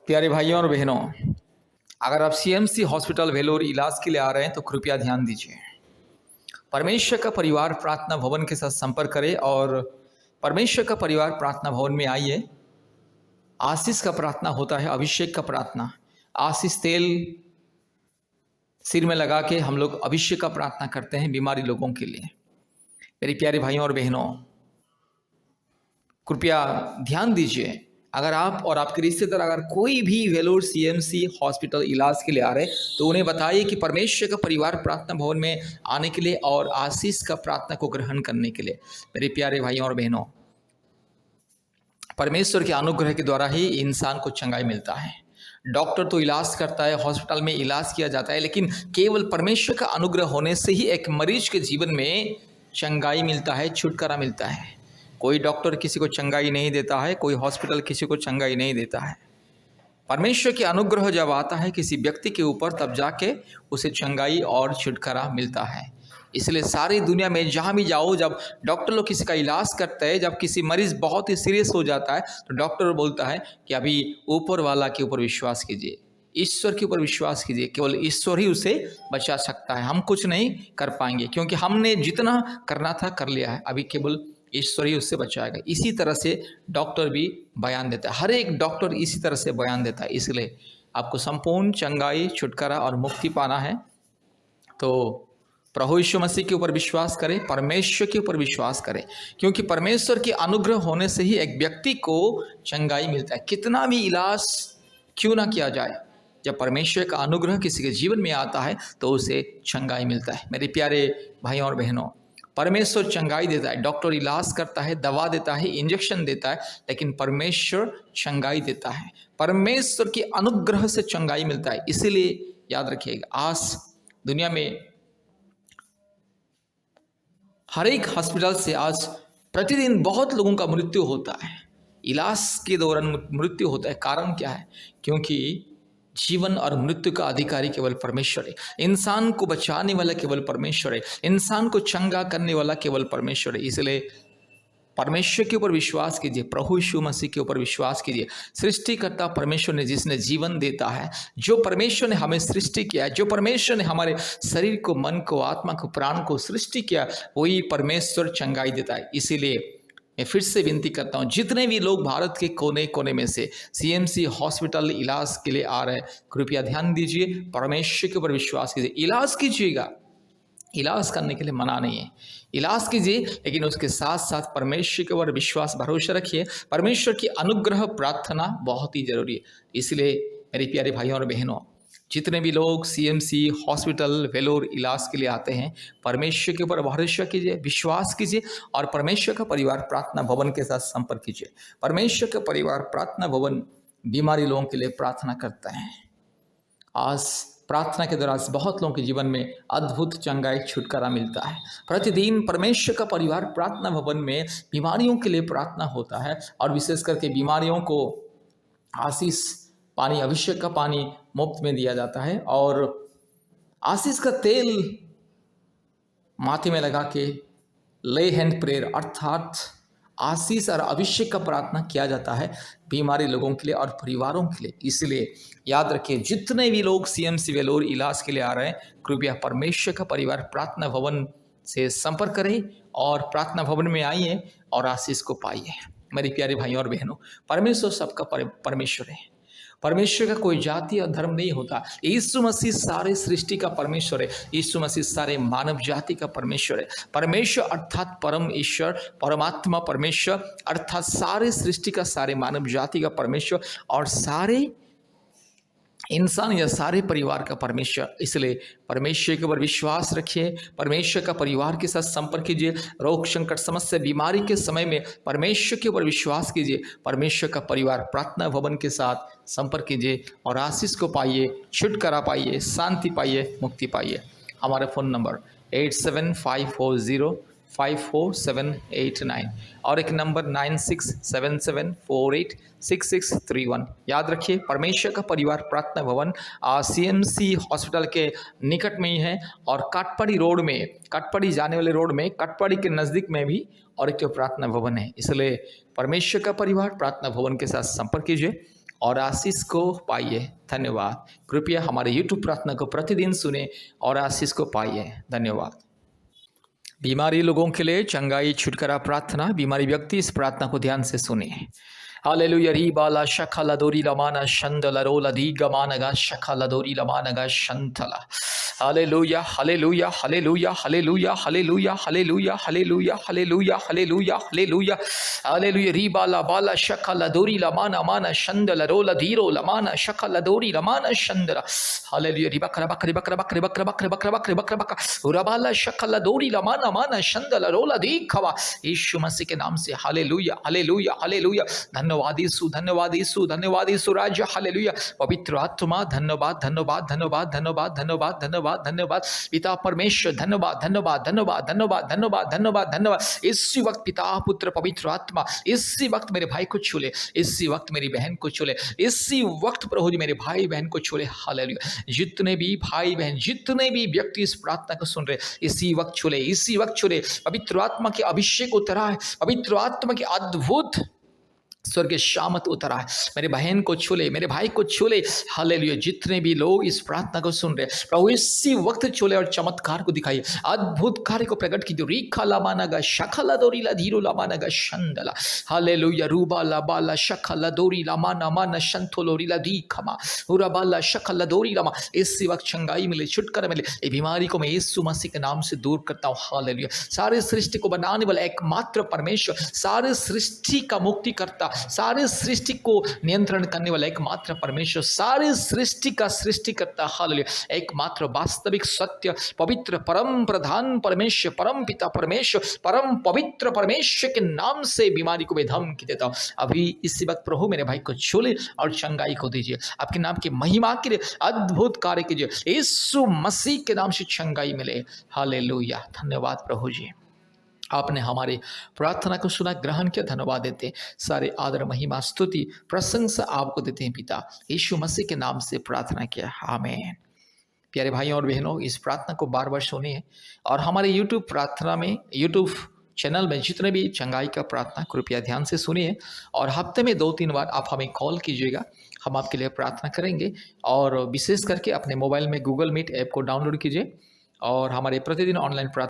प्यारे भाइयों और बहनों, अगर आप सीएमसी हॉस्पिटल वेलोर इलाज के लिए आ रहे हैं तो कृपया ध्यान दीजिए। परमेश्वर का परिवार प्रार्थना भवन के साथ संपर्क करें और परमेश्वर का परिवार प्रार्थना भवन में आइए। आशीष का प्रार्थना होता है, अभिषेक का प्रार्थना। आशीष तेल सिर में लगा के हम लोग अभिषेक का प्रार्थना करते हैं बीमारी लोगों के लिए। मेरे प्यारे भाइयों और बहनों, कृपया ध्यान दीजिए। अगर आप और आपके रिश्तेदार अगर कोई भी वेलोर सीएमसी हॉस्पिटल इलाज के लिए आ रहे हैं तो उन्हें बताइए कि परमेश्वर का परिवार प्रार्थना भवन में आने के लिए और आशीष का प्रार्थना को ग्रहण करने के लिए। मेरे प्यारे भाइयों और बहनों, परमेश्वर के अनुग्रह के द्वारा ही इंसान को चंगाई मिलता है। डॉक्टर तो इलाज करता है, हॉस्पिटल में इलाज किया जाता है, लेकिन केवल परमेश्वर का अनुग्रह होने से ही एक मरीज के जीवन में चंगाई मिलता है, छुटकारा मिलता है। कोई डॉक्टर किसी को चंगाई नहीं देता है, कोई हॉस्पिटल किसी को चंगाई नहीं देता है। परमेश्वर के अनुग्रह जब आता है किसी व्यक्ति के ऊपर, तब जाके उसे चंगाई और छुटकारा मिलता है। इसलिए सारी दुनिया में जहाँ भी जाओ, जब डॉक्टर लोग किसी का इलाज करते हैं, जब किसी मरीज बहुत ही सीरियस हो जाता है तो डॉक्टर बोलता है कि अभी ऊपर वाला के ऊपर विश्वास कीजिए, ईश्वर के ऊपर विश्वास कीजिए। केवल ईश्वर ही उसे बचा सकता है, हम कुछ नहीं कर पाएंगे, क्योंकि हमने जितना करना था कर लिया है, अभी केवल ईश्वर ही उससे बचाएगा। इसी तरह से डॉक्टर भी बयान देता है, हर एक डॉक्टर इसी तरह से बयान देता है। इसलिए आपको संपूर्ण चंगाई, छुटकारा और मुक्ति पाना है तो प्रभु यीशु मसीह के ऊपर विश्वास करें, परमेश्वर के ऊपर विश्वास करें, क्योंकि परमेश्वर के अनुग्रह होने से ही एक व्यक्ति को चंगाई मिलता है। कितना भी इलाज क्यों ना किया जाए, जब परमेश्वर का अनुग्रह किसी के जीवन में आता है तो उसे चंगाई मिलता है। मेरे प्यारे भाइयों और बहनों, परमेश्वर चंगाई देता है। डॉक्टर इलाज करता है, दवा देता है, इंजेक्शन देता है, लेकिन परमेश्वर चंगाई देता है। परमेश्वर के अनुग्रह से चंगाई मिलता है। इसीलिए याद रखिएगा, आज दुनिया में हर एक हॉस्पिटल से आज प्रतिदिन बहुत लोगों का मृत्यु होता है, इलाज के दौरान मृत्यु होता है। कारण क्या है? क्योंकि जीवन और मृत्यु का अधिकारी केवल परमेश्वर है। इंसान को बचाने वाला केवल परमेश्वर है, इंसान को चंगा करने वाला केवल परमेश्वर है। इसलिए परमेश्वर के ऊपर विश्वास कीजिए, प्रभु यीशु मसीह के ऊपर विश्वास कीजिए। सृष्टिकर्ता परमेश्वर ने, जिसने जीवन देता है, जो परमेश्वर ने हमें सृष्टि किया है, जो परमेश्वर ने हमारे शरीर को, मन को, आत्मा को, प्राण को सृष्टि किया, वही परमेश्वर चंगाई देता है। इसीलिए मैं फिर से विनती करता हूँ, जितने भी लोग भारत के कोने कोने में से सीएमसी हॉस्पिटल इलाज के लिए आ रहे हैं, कृपया ध्यान दीजिए, परमेश्वर के ऊपर विश्वास कीजिए। इलाज कीजिएगा, इलाज करने के लिए मना नहीं है, इलाज कीजिए, लेकिन उसके साथ साथ परमेश्वर के ऊपर विश्वास, भरोसा रखिए। परमेश्वर की अनुग्रह प्रार्थना बहुत ही जरूरी है। इसलिए मेरे प्यारे भाइयों और बहनों, जितने भी लोग सीएमसी हॉस्पिटल वेलोर इलाज के लिए आते हैं, परमेश्वर के ऊपर भरोसा कीजिए, विश्वास कीजिए और परमेश्वर का परिवार प्रार्थना भवन के साथ संपर्क कीजिए। परमेश्वर का परिवार प्रार्थना भवन बीमारी लोगों के लिए प्रार्थना करता है। आज प्रार्थना के दौरान बहुत लोगों के जीवन में अद्भुत चंगाई, छुटकारा मिलता है। प्रतिदिन परमेश्वर का परिवार प्रार्थना भवन में बीमारियों के लिए प्रार्थना होता है और विशेष करके बीमारियों को आशीष पानी, अभिषेक का पानी मुफ्त में दिया जाता है और आशीष का तेल माथे में लगा के ले हैंड प्रेयर अर्थात आशीष और अभिषेक का प्रार्थना किया जाता है बीमारी लोगों के लिए और परिवारों के लिए। इसलिए याद रखिए, जितने भी लोग सीएमसी वेलोर इलाज के लिए आ रहे हैं, कृपया परमेश्वर का परिवार प्रार्थना भवन से संपर्क करें और प्रार्थना भवन में आइए और आशीष को पाइए। मेरे प्यारे भाइयों और बहनों, परमेश्वर सबका परमेश्वर है। परमेश्वर का कोई जाति और धर्म नहीं होता। यीशु मसीह सारे सृष्टि का परमेश्वर है। यीशु मसीह सारे मानव जाति का परमेश्वर है। परमेश्वर अर्थात परम ईश्वर, परमात्मा परमेश्वर अर्थात सारे सृष्टि का, सारे मानव जाति का परमेश्वर और सारे इंसान या सारे परिवार का परमेश्वर। इसलिए परमेश्वर के ऊपर विश्वास रखिए, परमेश्वर का परिवार के साथ संपर्क कीजिए। रोग, संकट, समस्या, बीमारी के समय में परमेश्वर के ऊपर विश्वास कीजिए। परमेश्वर का परिवार प्रार्थना भवन के साथ संपर्क कीजिए और आशीष को पाइए, छुटकारा पाइए, शांति पाइए, मुक्ति पाइए। हमारा फ़ोन नंबर 8754054789 और एक नंबर 9677486631। याद रखिए, परमेश्वर का परिवार प्रार्थना भवन सीएमसी हॉस्पिटल के निकट में ही है और काटपड़ी रोड में, काटपड़ी जाने वाले रोड में, काटपड़ी के नज़दीक में भी और एक प्रार्थना भवन है। इसलिए परमेश्वर का परिवार प्रार्थना भवन के साथ संपर्क कीजिए और आशीष को पाइए। धन्यवाद। कृपया हमारे YouTube प्रार्थना को प्रतिदिन सुने और आशीष को पाइए। धन्यवाद। बीमारी लोगों के लिए चंगाई छुटकारा प्रार्थना। बीमारी व्यक्ति इस प्रार्थना को ध्यान से सुने। हालेलुया री बाला शखला दोरी लमाना शंदला रोला दी गमानगा शखला दोरी लमानगा शंतला। Hallelujah hallelujah hallelujah hallelujah hallelujah hallelujah hallelujah hallelujah hallelujah hallelujah hallelujah री बाला बाला शखला दोरी लमाना माना शंदला रोला धीरो लमाना शखला दोरी लमाना शंदला। हालेलुया री बकरा बकरी बकरा बकरी बकरा बकरी बकरा बकरी बकरा बकरा उराबाला शखला दोरी लमाना माना शंदला रोला दी खवा। यीशु मसीह के नाम से हालेलुया हालेलुया हालेलुया। धन्यवाद यीशु, धन्यवाद यीशु, धन्यवाद यीशु राजा। हालेलुया। पवित्र आत्मा धन्यवाद धन्यवाद धन्यवाद धन्यवाद धन्यवाद धन्यवाद धन्यवाद। पिता परमेश्वर धन्यवाद धन्यवाद धन्यवाद धन्यवाद धन्यवाद धन्यवाद धन्यवाद। इसी वक्त पिता पुत्र पवित्र आत्मा इसी वक्त मेरे भाई को छू ले, इसी वक्त मेरी बहन को छू ले, इसी वक्त प्रभु जी मेरे भाई बहन को छू ले। हालेलुया। जितने भी भाई बहन, जितने भी व्यक्ति इस प्रार्थना को सुन रहे, इसी वक्त छू ले, इसी वक्त छू ले। पवित्र आत्मा के अभिषेक उतरा है, पवित्र आत्मा के अद्भुत स्वर्गीय शामत उतरा है। मेरे बहन को छू ले, मेरे भाई को छू ले। हालेलुया। जितने भी लोग इस प्रार्थना को सुन रहे, प्रभु इसी वक्त छू ले और चमत्कार को दिखाइए, अद्भुत कार्य को प्रकट कीजिए। रीखा लामानगा शखला दोरी ला धीरो लामानगा शंदला। हालेलुया। रूबा ला बाला शखला दोरी लामाना माना शंथोलोरी ला दी खमा उराबाला शखला दोरी लामा। इसी वक्त चंगाई मिले, छुटकारा मिले। ये बीमारी को मैं यीशु मसीह के नाम से दूर करता हूँ। हालेलुया। सारे सृष्टि को बनाने वाला एकमात्र परमेश्वर, सारे सृष्टि का मुक्ति करता, सारे सृष्टि को नियंत्रण करने वाला एकमात्र परमेश्वर, सारे सृष्टि का सृष्टि करता। हालेलुया। एकमात्र वास्तविक सत्य पवित्र परम प्रधान परमेश्वर, परम पिता परमेश्वर, परम पवित्र परमेश्वर के नाम से बीमारी को मैं धमकी देता हूँ। अभी इसी वक्त प्रभु मेरे भाई को छू ले और चंगाई को दीजिए। आपके नाम की महिमा के लिए अद्भुत कार्य कीजिए। यीशु मसीह के नाम से चंगाई मिले। हालेलुया। धन्यवाद प्रभु जी, आपने हमारे प्रार्थना को सुना, ग्रहण किया। धन्यवाद देते हैं। सारे आदर महिमा स्तुति प्रशंसा आपको देते हैं पिता। यीशु मसीह के नाम से प्रार्थना किया, आमीन। प्यारे भाइयों और बहनों, इस प्रार्थना को बार बार सुनिए और हमारे YouTube प्रार्थना में, YouTube चैनल में जितने भी चंगाई का प्रार्थना कृपया ध्यान से सुनिए और हफ्ते में 2-3 बार आप हमें कॉल कीजिएगा, हम आपके लिए प्रार्थना करेंगे। और विशेष करके अपने मोबाइल में Google Meet ऐप को डाउनलोड कीजिए और हमारे प्रतिदिन ऑनलाइन प्रार्थना